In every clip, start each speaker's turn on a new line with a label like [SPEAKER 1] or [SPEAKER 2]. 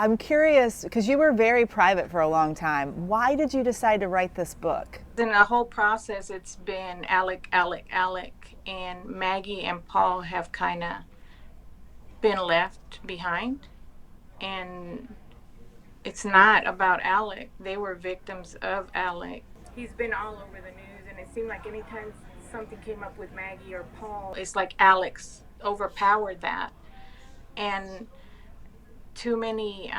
[SPEAKER 1] I'm curious, because you were very private for a long time. Why did you decide to write this book?
[SPEAKER 2] In the whole process, it's been Alec, Alec, Alec, and Maggie and Paul have kind of been left behind. And it's not about Alec. They were victims of Alec. He's been all over the news, and it seemed like anytime something came up with Maggie or Paul, it's like Alex overpowered that. And too many,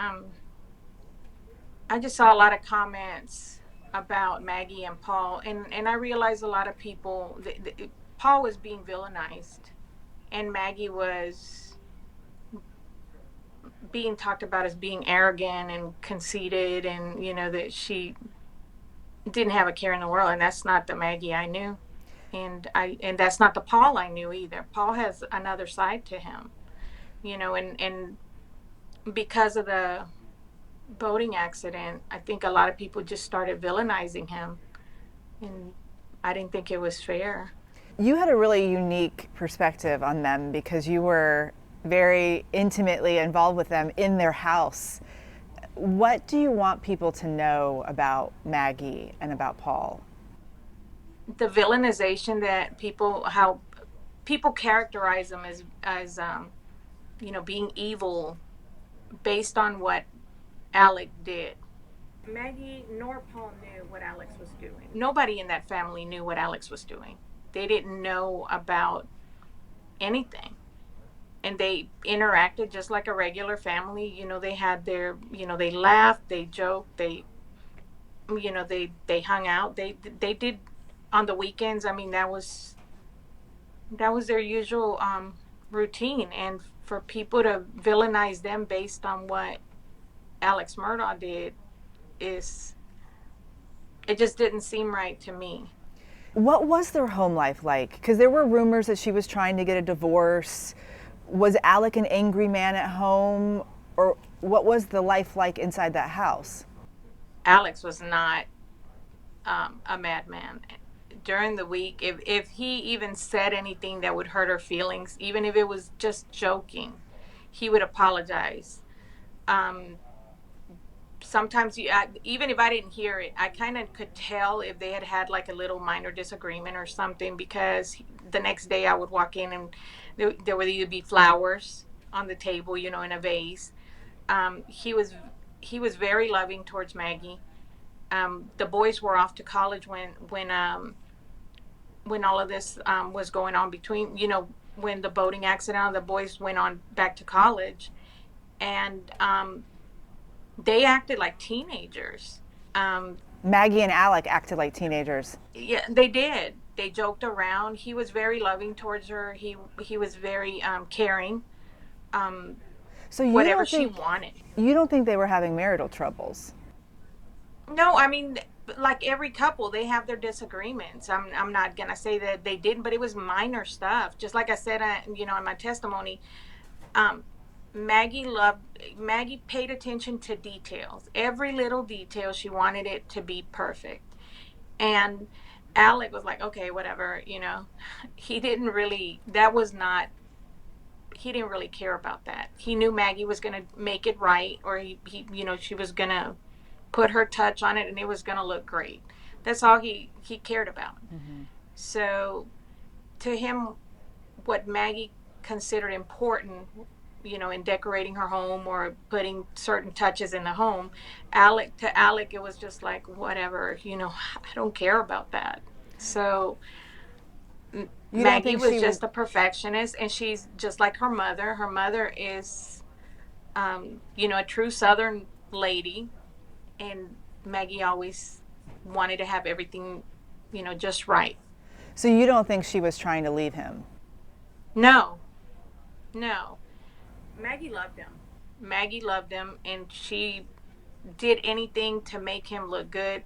[SPEAKER 2] I just saw a lot of comments about Maggie and Paul, and I realized a lot of people, Paul was being villainized, and Maggie was being talked about as being arrogant and conceited, and that she didn't have a care in the world, and that's not the Maggie I knew, and that's not the Paul I knew either. Paul has another side to him, and because of the boating accident, I think a lot of people just started villainizing him, and I didn't think it was fair.
[SPEAKER 1] You had a really unique perspective on them because you were very intimately involved with them in their house. What do you want people to know about Maggie and about Paul?
[SPEAKER 2] The villainization that how people characterize them as being evil based on what Alec did. Maggie nor Paul knew what Alex was doing. Nobody in that family knew what Alex was doing. They didn't know about anything. And they interacted just like a regular family. They had they laughed, they joked, they hung out. They did on the weekends. I mean, that was their usual routine. And for people to villainize them based on what Alex Murdaugh did is it just didn't seem right to me.
[SPEAKER 1] What was their home life like? Because there were rumors that she was trying to get a divorce. Was Alec an angry man at home? Or what was the life like inside that house?
[SPEAKER 2] Alex was not a madman. During the week, if he even said anything that would hurt her feelings, even if it was just joking, he would apologize. Um, Sometimes even if I didn't hear it, I kind of could tell if they had had like a little minor disagreement or something, because the next day I would walk in and there would either be flowers on the table, in a vase. He was very loving towards Maggie. The boys were off to college when all of this was going on between, when the boating accident, the boys went on back to college, and they acted like teenagers.
[SPEAKER 1] Maggie and Alec acted like teenagers.
[SPEAKER 2] Yeah, they did. They joked around. He was very loving towards her. He was very caring. Um,
[SPEAKER 1] So
[SPEAKER 2] Whatever she wanted.
[SPEAKER 1] you don't think they were having marital troubles?
[SPEAKER 2] No, I mean, like every couple, they have their disagreements. I'm not gonna say that they didn't, but it was minor stuff. Just like I said, in my testimony, um, Maggie paid attention to details. Every little detail, she wanted it to be perfect. And Alec was like, okay, whatever. He didn't really. That was not. He didn't really care about that. He knew Maggie was gonna make it right, or she was gonna put her touch on it, and it was gonna look great. That's all he cared about.
[SPEAKER 1] Mm-hmm.
[SPEAKER 2] So to him, what Maggie considered important, in decorating her home or putting certain touches in the home, to Alec, it was just like, whatever, I don't care about that. So
[SPEAKER 1] You don't
[SPEAKER 2] Maggie
[SPEAKER 1] think
[SPEAKER 2] was
[SPEAKER 1] she was
[SPEAKER 2] just a perfectionist, and she's just like her mother. Her mother is, a true Southern lady, and Maggie always wanted to have everything, just right.
[SPEAKER 1] so you don't think she was trying to leave him?
[SPEAKER 2] No, no. Maggie loved him. Maggie loved him, and she did anything to make him look good.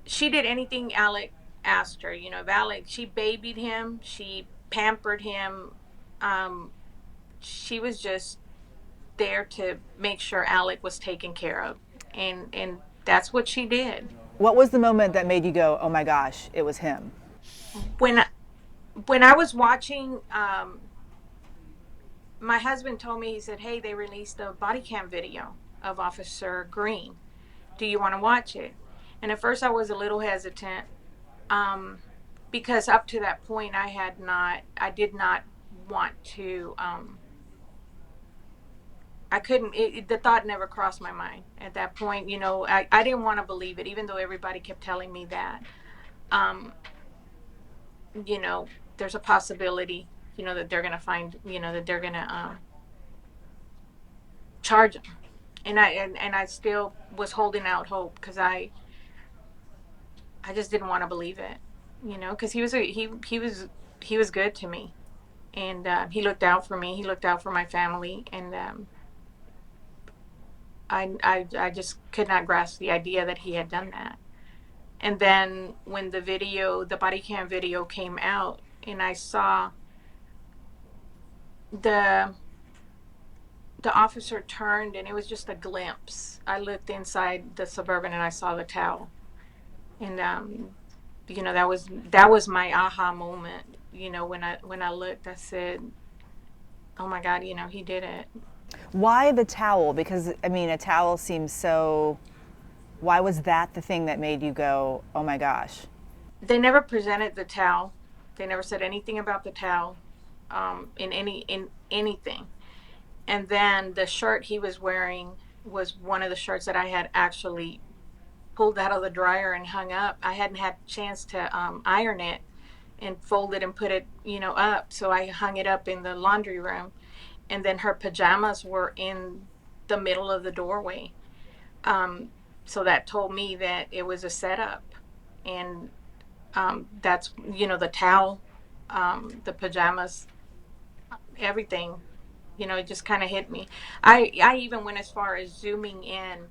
[SPEAKER 2] She did anything Alec asked her. If Alec, she babied him, she pampered him. Um, she was just there to make sure Alec was taken care of, and that's what she did.
[SPEAKER 1] What was the moment that made you go, oh my gosh, it was him?
[SPEAKER 2] When when I was watching my husband told me, he said, hey, they released a body cam video of Officer Green. Do you want to watch it? And at first I was a little hesitant, because up to that point I did not want to, I couldn't, the thought never crossed my mind at that point. I didn't want to believe it, even though everybody kept telling me that, um, you know, there's a possibility, that they're going to find, that they're going to charge him. And I still was holding out hope, because I just didn't want to believe it, because he was good to me, and he looked out for me. He looked out for my family, and I just could not grasp the idea that he had done that. And then when the body cam video came out, and I saw the the officer turned, and it was just a glimpse. I looked inside the Suburban, and I saw the towel, and that was my aha moment. When I looked, I said, "Oh my God, he did it."
[SPEAKER 1] Why the towel? Because, I mean, a towel seems so. Why was that the thing that made you go, oh my gosh?
[SPEAKER 2] They never presented the towel. They never said anything about the towel, in anything. And then the shirt he was wearing was one of the shirts that I had actually pulled out of the dryer and hung up. I hadn't had a chance to iron it and fold it and put it, up. So I hung it up in the laundry room. And then her pajamas were in the middle of the doorway. So that told me that it was a setup. And that's, the towel, the pajamas, everything, it just kind of hit me. I even went as far as zooming in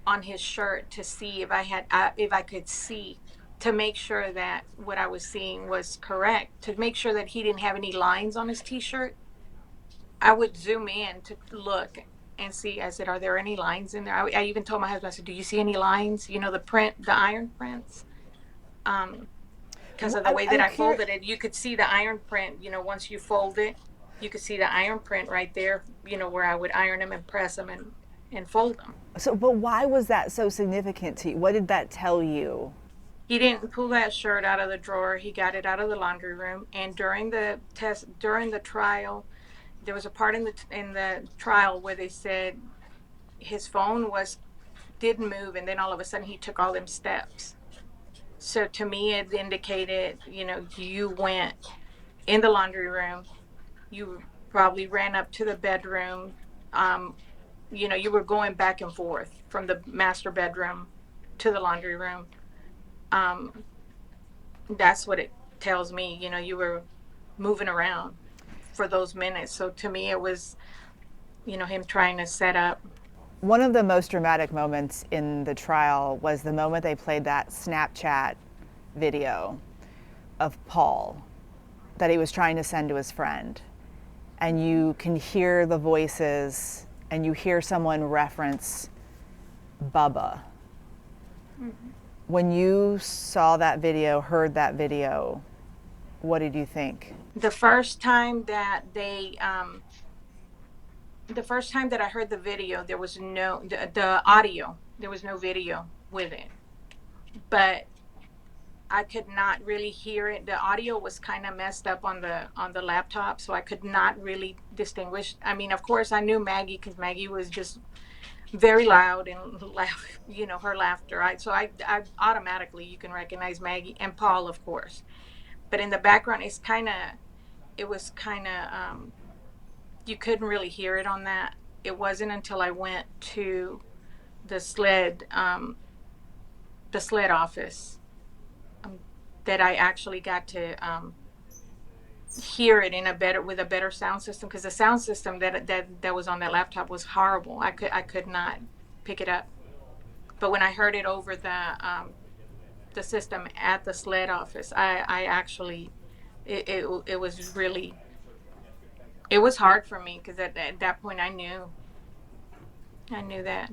[SPEAKER 2] on his shirt to see if I could see, to make sure that what I was seeing was correct, to make sure that he didn't have any lines on his t-shirt. I would zoom in to look and see. I said, are there any lines in there? I even told my husband, I said, do you see any lines? The iron prints. Because of the way that I folded it, you could see the iron print. Once you fold it, you could see the iron print right there, where I would iron them and press them and fold them.
[SPEAKER 1] So, but why was that so significant to you? What did that tell you?
[SPEAKER 2] He didn't pull that shirt out of the drawer. He got it out of the laundry room. And during the trial, there was a part in the trial where they said his phone didn't move, and then all of a sudden he took all them steps. So to me, it indicated, you went in the laundry room, you probably ran up to the bedroom, you were going back and forth from the master bedroom to the laundry room. That's what it tells me. You were moving around for those minutes. So to me, it was, him trying to set up.
[SPEAKER 1] One of the most dramatic moments in the trial was the moment they played that Snapchat video of Paul that he was trying to send to his friend. And you can hear the voices, and you hear someone reference Bubba. Mm-hmm. When you saw that video, heard that video, what did you think?
[SPEAKER 2] The first time that I heard the video, there was the audio. There was no video with it, but I could not really hear it. The audio was kind of messed up on the laptop, so I could not really distinguish. I mean, of course, I knew Maggie, because Maggie was just very loud and laugh, her laughter. Right? So I automatically, you can recognize Maggie, and Paul, of course. But in the background, it was kind of, you couldn't really hear it on that. It wasn't until I went to the SLED office, that I actually got to hear it with a better sound system, because the sound system that was on that laptop was horrible. I could not pick it up. But when I heard it over the system at the SLED office, I actually, it was really, it was hard for me, because at that point I knew that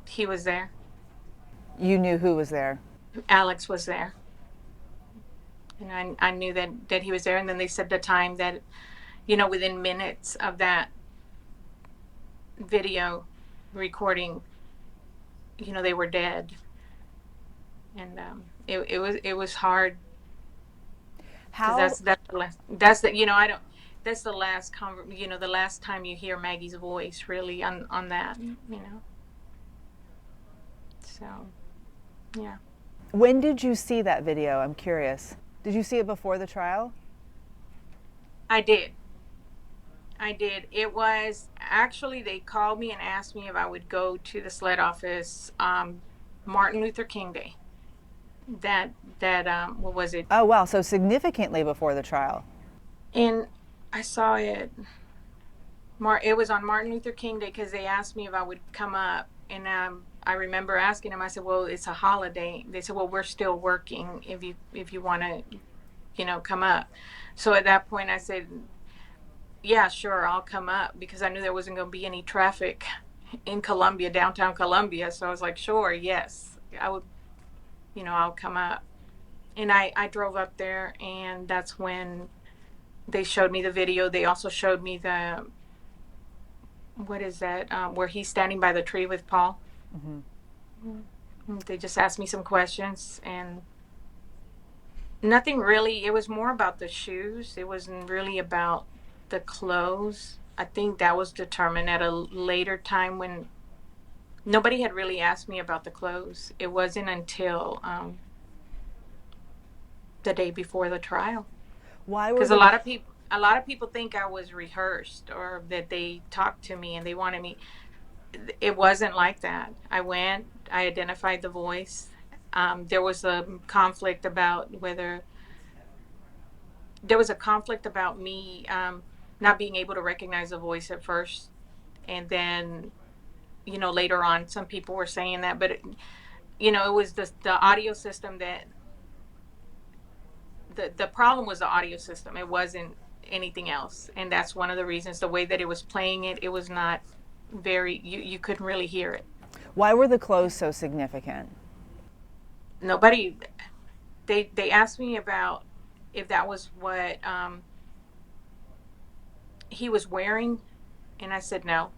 [SPEAKER 2] he was there.
[SPEAKER 1] You knew who was there?
[SPEAKER 2] Alex was there. And I knew that he was there. And then they said the time that, within minutes of that video recording, they were dead. And it was hard, because
[SPEAKER 1] How
[SPEAKER 2] that's the I don't that's the last the last time you hear Maggie's voice really on that, so yeah.
[SPEAKER 1] when did you see that video? I'm curious. Did you see it before the trial?
[SPEAKER 2] I did. It was actually, they called me and asked me if I would go to the SLED office, Martin Luther King Day. What was it?
[SPEAKER 1] Oh wow, so significantly before the trial.
[SPEAKER 2] And I saw it. It was on Martin Luther King Day, because they asked me if I would come up, and I remember asking them. I said, "Well, it's a holiday." They said, "Well, we're still working. If you want to, come up." So at that point, I said, "Yeah, sure, I'll come up," because I knew there wasn't going to be any traffic in Columbia, downtown Columbia. So I was like, "Sure, yes, I would. I'll come up." And I drove up there, and that's when they showed me the video. They also showed me the, what is that, where he's standing by the tree with Paul. They just asked me some questions, and nothing really. It was more about the shoes. It wasn't really about the clothes. I think that was determined at a later time, when nobody had really asked me about the clothes. It wasn't until the day before the trial.
[SPEAKER 1] Why were
[SPEAKER 2] Because
[SPEAKER 1] the
[SPEAKER 2] a lot of people think I was rehearsed, or that they talked to me and they wanted me. It wasn't like that. I went, I identified the voice. There was a conflict about me not being able to recognize the voice at first, and then later on some people were saying that, but it was the audio system that the problem was. The audio system, it wasn't anything else, and that's one of the reasons. The way that it was playing it was not very, you couldn't really hear it.
[SPEAKER 1] Why were the clothes so significant?
[SPEAKER 2] Nobody, they asked me about if that was what he was wearing, and I said no.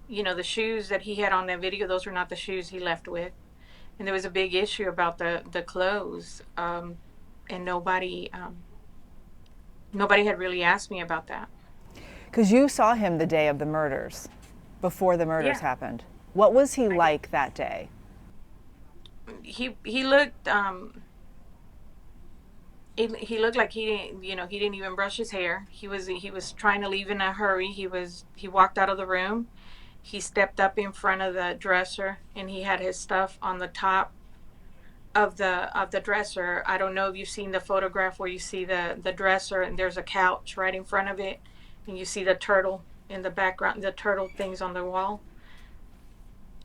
[SPEAKER 2] The shoes that he had on that video, those were not the shoes he left with. And there was a big issue about the clothes, and nobody had really asked me about that.
[SPEAKER 1] Because you saw him the day of the murders, before the murders
[SPEAKER 2] Yeah.
[SPEAKER 1] happened. What was he like that day?
[SPEAKER 2] He looked he looked like he didn't even brush his hair. He was trying to leave in a hurry. He walked out of the room. He stepped up in front of the dresser, and he had his stuff on the top of the dresser. I don't know if you've seen the photograph where you see the dresser, and there's a couch right in front of it, and you see the turtle in the background, the turtle things on the wall.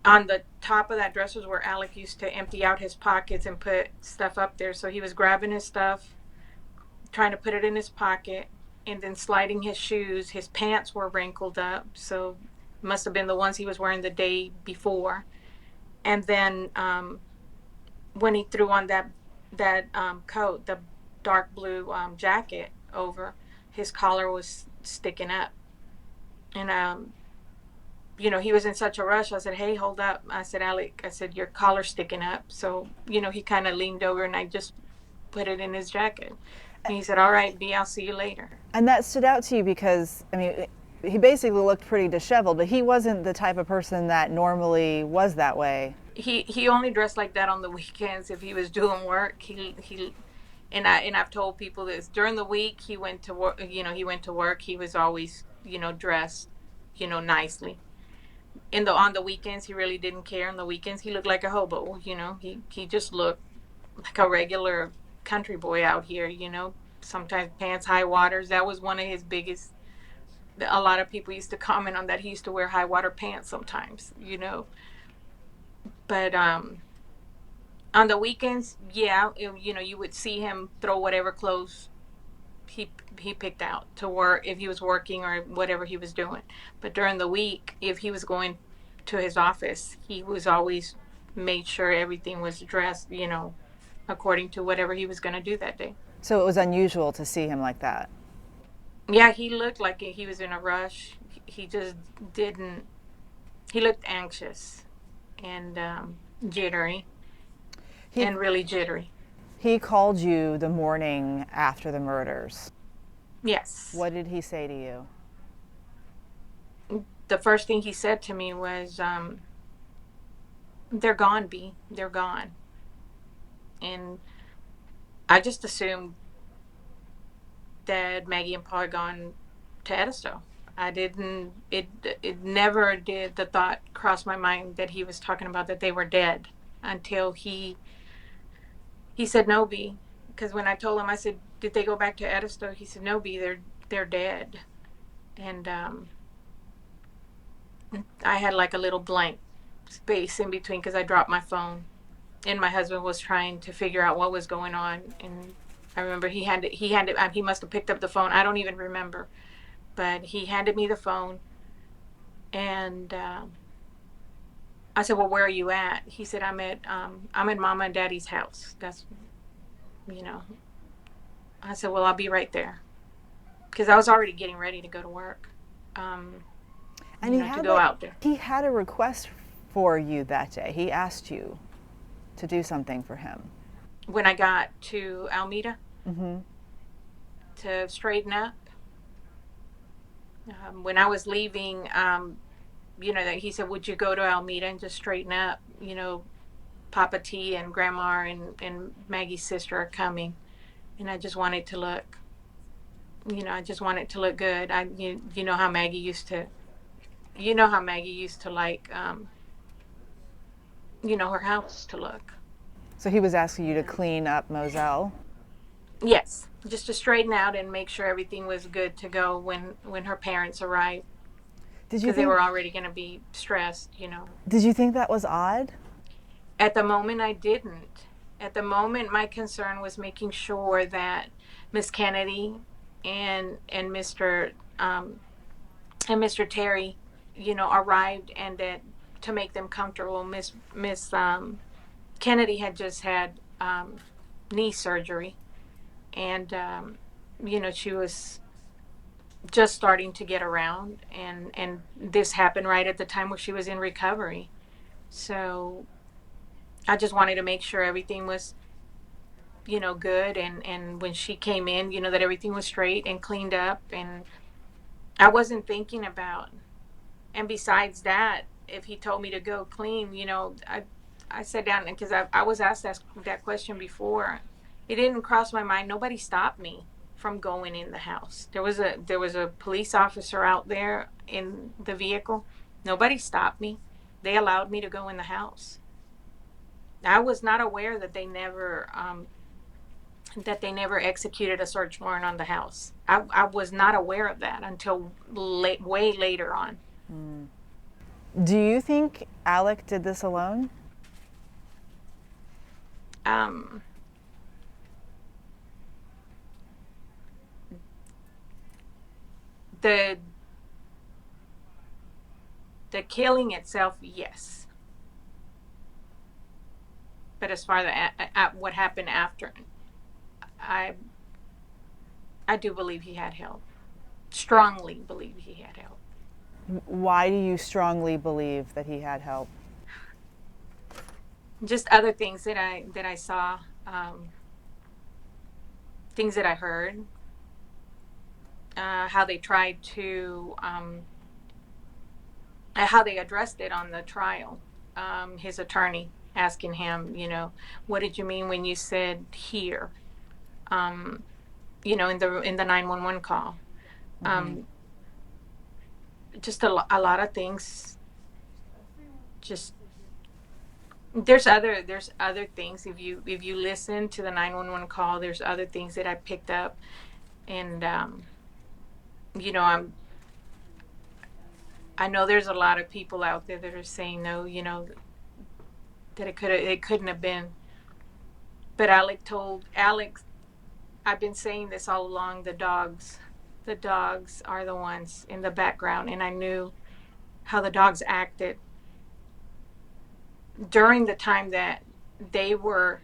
[SPEAKER 2] On the top of that dresser is where Alec used to empty out his pockets and put stuff up there. So he was grabbing his stuff, trying to put it in his pocket, and then sliding his shoes. His pants were wrinkled up, so it must have been the ones he was wearing the day before. And then when he threw on that coat, the dark blue jacket over, his collar was sticking up. And he was in such a rush. I said, "Hey, hold up." I said, "Alec," I said, "your collar's sticking up." So, he kind of leaned over, and I just put it in his jacket. And he said, "All right, B, I'll see you later."
[SPEAKER 1] And that stood out to you because, I mean, he basically looked pretty disheveled, but he wasn't the type of person that normally was that way.
[SPEAKER 2] He only dressed like that on the weekends if he was doing work. I've told people this. During the week, he went to work. He was always, dressed, nicely. On the weekends, he really didn't care. On the weekends, he looked like a hobo. He just looked like a regular country boy out here. Sometimes pants, high waters. That was one of his biggest. A lot of people used to comment on that. He used to wear high water pants sometimes. But on the weekends, yeah, you would see him throw whatever clothes he picked out to work, if he was working or whatever he was doing. But during the week, if he was going to his office, he was always made sure everything was dressed, according to whatever he was going to do that day.
[SPEAKER 1] So it was unusual to see him like that.
[SPEAKER 2] Yeah, he looked like he was in a rush. He just didn't He looked anxious and jittery,
[SPEAKER 1] He
[SPEAKER 2] and really jittery.
[SPEAKER 1] he called you the morning after the murders.
[SPEAKER 2] Yes.
[SPEAKER 1] What did he say to you?
[SPEAKER 2] The first thing he said to me was, "They're gone, B. They're gone." And I just assumed that Maggie and Paul had gone to Edisto. I didn't. It never did. The thought cross my mind that he was talking about that they were dead until he said no, B. Because when I told him, I said, "Did they go back to Edisto?" He said, "No, B. They're dead." And I had like a little blank space in between because I dropped my phone, and my husband was trying to figure out what was going on. And I remember he must have picked up the phone. I don't even remember, but he handed me the phone, and I said, "Well, where are you at?" He said, I'm at Mama and Daddy's house. That's, you know." I said, "Well, I'll be right there," because I was already getting ready to go to work. Um,
[SPEAKER 1] And he
[SPEAKER 2] to
[SPEAKER 1] had
[SPEAKER 2] go
[SPEAKER 1] like
[SPEAKER 2] out there.
[SPEAKER 1] he had a request for you that day. He asked you to do something for him.
[SPEAKER 2] When I got to Alameda
[SPEAKER 1] Mm-hmm.
[SPEAKER 2] to straighten up, when I was leaving, that he said, "Would you go to Alameda and just straighten up? Papa T and Grandma and Maggie's sister are coming." And I just wanted to look, I just wanted to look good. You know how Maggie used to, like, her house to look.
[SPEAKER 1] So he was asking you to clean up Moselle.
[SPEAKER 2] Yes, just to straighten out and make sure everything was good to go when her parents arrived,
[SPEAKER 1] Did you
[SPEAKER 2] because they
[SPEAKER 1] think
[SPEAKER 2] were already going to be stressed.
[SPEAKER 1] did you think that was odd?
[SPEAKER 2] At the moment, I didn't. At the moment, my concern was making sure that Miss Kennedy and Mr. Terry, arrived, and that to make them comfortable. Miss Kennedy had just had knee surgery, and she was just starting to get around, and this happened right at the time where she was in recovery. So I just wanted to make sure everything was, good, and when she came in, that everything was straight and cleaned up. And I wasn't thinking about, and besides that, if he told me to go clean, I sat down, because I was asked that question before. It didn't cross my mind. Nobody stopped me from going in the house. There was a police officer out there in the vehicle. Nobody stopped me. They allowed me to go in the house. I was not aware that they never executed a search warrant on the house. I was not aware of that until way later on.
[SPEAKER 1] Do you think Alec did this alone?
[SPEAKER 2] Um, the the killing itself, yes, but as far as what happened after, I I do believe he had help. Strongly believe he had help.
[SPEAKER 1] Why do you strongly believe that he had help?
[SPEAKER 2] Just other things that I saw, things that I heard, how they tried to, how they addressed it on the trial. His attorney asking him, "What did you mean when you said here?" Um, in the 911 call.
[SPEAKER 1] Mm-hmm.
[SPEAKER 2] Just a lot of things. Just there's other things. If you listen to the 911 call, there's other things that I picked up. And I know there's a lot of people out there that are saying no, that it couldn't have been. But Alex, I've been saying this all along, the dogs are the ones in the background. And I knew how the dogs acted during the time that they were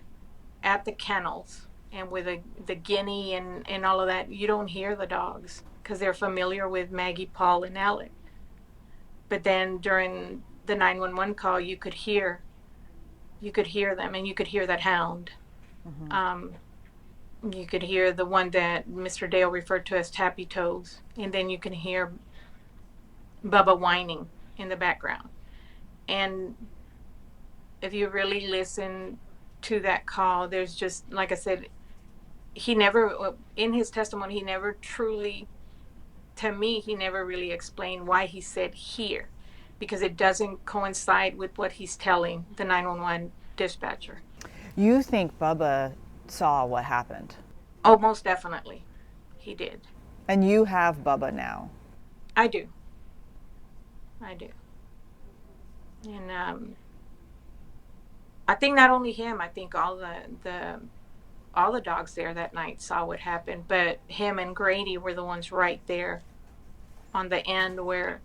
[SPEAKER 2] at the kennels, and with the guinea and all of that. You don't hear the dogs because they're familiar with Maggie, Paul, and Alec. But then during the 911 call, you could hear them, and you could hear that hound. Um, you could hear the one that Mr. Dale referred to as Tappy Toes, and then you can hear Bubba whining in the background. And if you really listen to that call, there's just, like I said, he never, in his testimony, he never truly, to me, he never really explained why he said here, because it doesn't coincide with what he's telling the 911 dispatcher.
[SPEAKER 1] You think Bubba saw what happened,
[SPEAKER 2] Oh, most definitely. He did.
[SPEAKER 1] and you have Bubba now.
[SPEAKER 2] I do. I do. And I think not only him, I think all the dogs there that night saw what happened, but him and Grady were the ones right there on the end where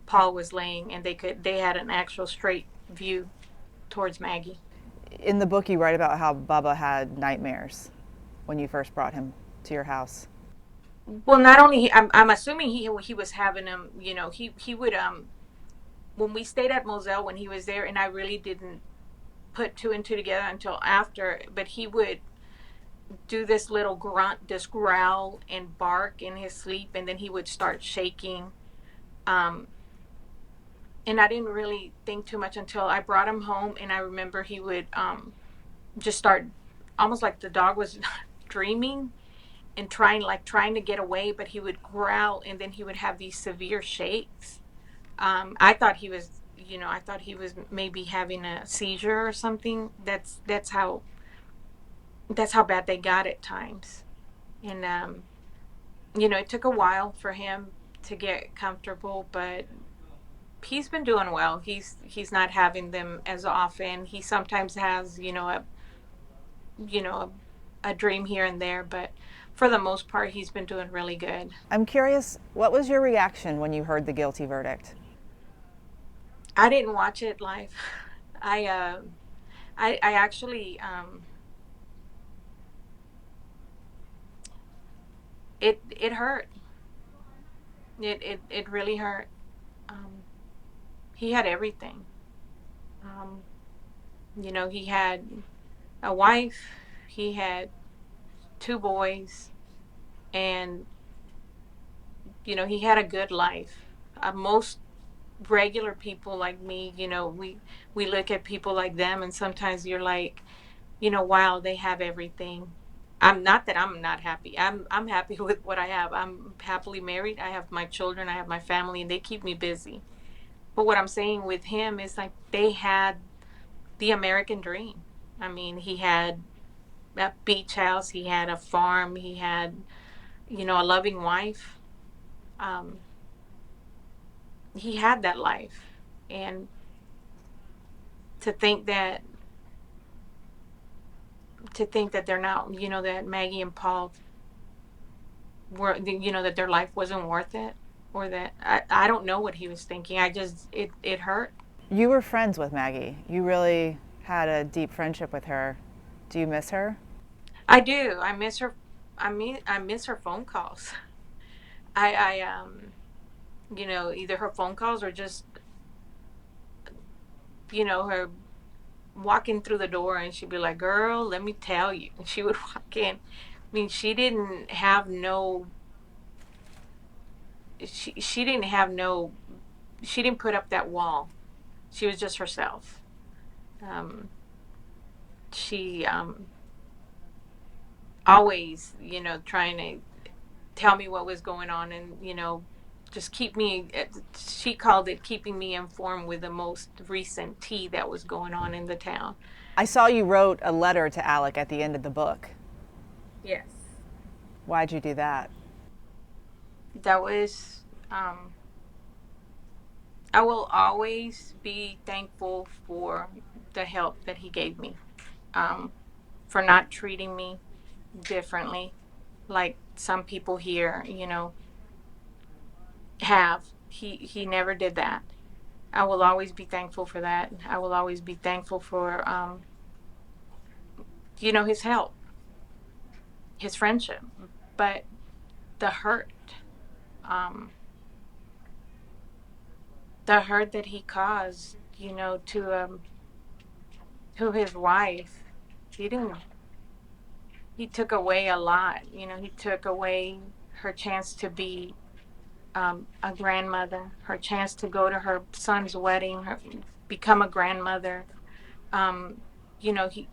[SPEAKER 2] Paul was laying, and they had an actual straight view towards Maggie.
[SPEAKER 1] In the book, you write about how Bubba had nightmares when you first brought him to your house.
[SPEAKER 2] Well, not only I'm assuming he was having them. You know, he would when we stayed at Moselle when he was there, and I really didn't put two and two together until after. But he would do this little grunt, this growl and bark in his sleep, and then he would start shaking. Um, and I didn't really think too much until I brought him home, and I remember he would just start almost like the dog was dreaming and trying to get away, but he would growl, and then he would have these severe shakes. I thought he was, I thought he was maybe having a seizure or something. That's how bad they got at times. And it took a while for him to get comfortable, but he's been doing well. He's not having them as often. He sometimes has, you know, a dream here and there, but for the most part, he's been doing really good.
[SPEAKER 1] I'm curious, what was your reaction when you heard the guilty verdict?
[SPEAKER 2] I didn't watch it live. I I actually it hurt. It really hurt. Um, he had everything. Um, he had a wife. He had two boys, and he had a good life. Most regular people like me, we look at people like them, and sometimes you're like, wow, they have everything. I'm not that I'm not happy. I'm happy with what I have. I'm happily married. I have my children. I have my family, and they keep me busy. But what I'm saying with him is like they had the American dream. I mean, he had a beach house. He had a farm. He had, a loving wife. Um, he had that life, and to think that they're not, that Maggie and Paul were, that their life wasn't worth it, or that I don't know what he was thinking. I just it hurt.
[SPEAKER 1] You were friends with Maggie. You really had a deep friendship with her. Do you miss her?
[SPEAKER 2] I do. I miss her. I miss her phone calls. Either her phone calls or just her walking through the door, and she'd be like, "Girl, let me tell you." And she would walk in. I mean, she didn't have no, she didn't put up that wall. She was just herself. Um, she always, trying to tell me what was going on, and just keep me. She called it keeping me informed with the most recent tea that was going on in the town.
[SPEAKER 1] I saw you wrote a letter to Alec at the end of the book.
[SPEAKER 2] Yes.
[SPEAKER 1] Why'd you do that?
[SPEAKER 2] That was. I will always be thankful for the help that he gave me, for not treating me differently, like some people here, have. He never did that. I will always be thankful for that. I will always be thankful for his help, his friendship, but the hurt, um, the hurt that he caused you know, to his wife. He didn't. He took away a lot. You know, he took away her chance to be a grandmother, her chance to go to her son's wedding, become a grandmother. Um, you know, he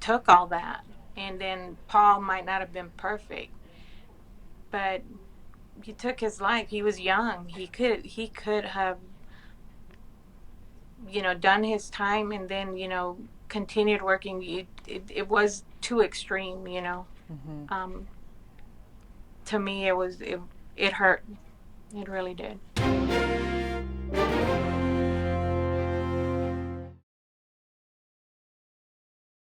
[SPEAKER 2] took all that. And then Paul might not have been perfect, but he took his life. He was young. He could have, you know, done his time and then, you know, continued working. It was too extreme, you know. Um, to me, it hurt. It really did.